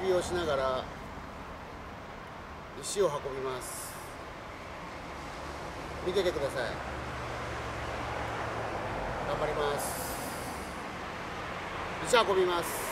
りをしながら石を運びます。見ててください。頑張ります。石運びます。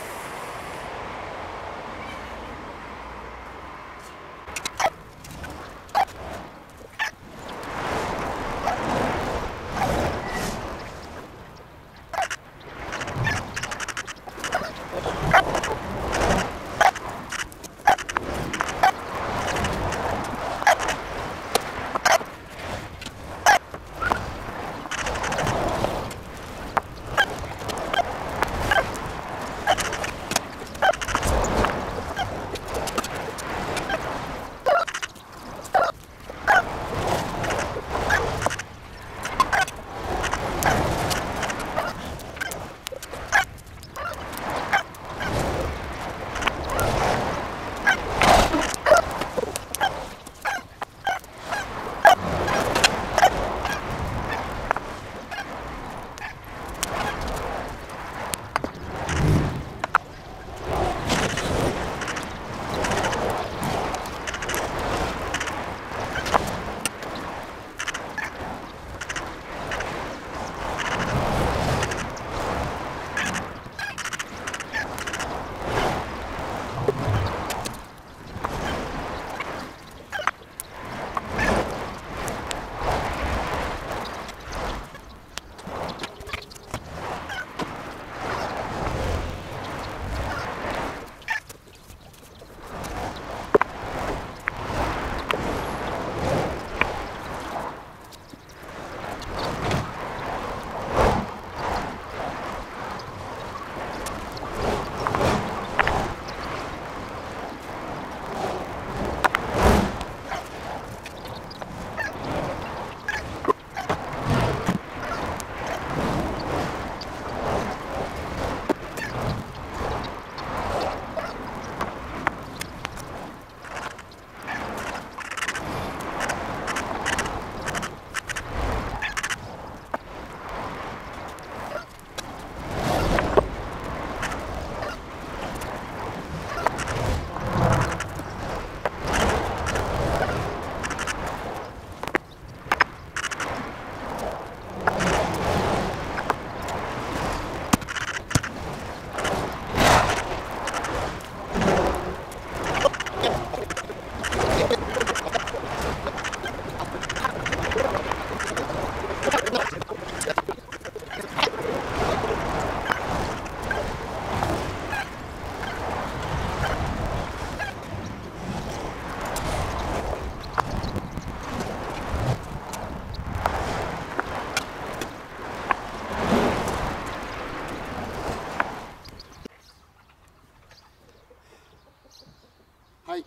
はい、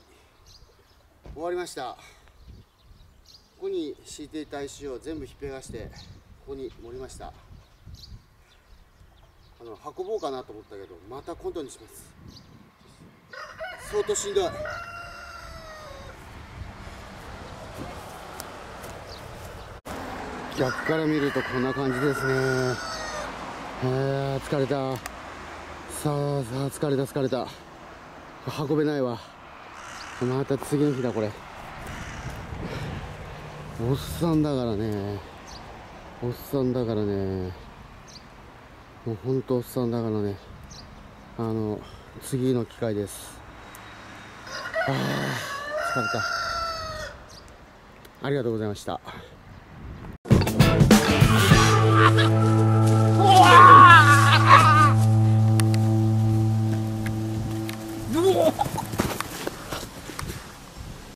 終わりました。ここに敷いていた石を全部ひっぺがしてここに盛りました。運ぼうかなと思ったけどまた今度にします。相当しんどい。逆から見るとこんな感じですね。疲れた。さあ疲れた。運べないわ。また次の日だこれ。おっさんだからね。もうほんとおっさんだからね。次の機会です。疲れた。ありがとうございました。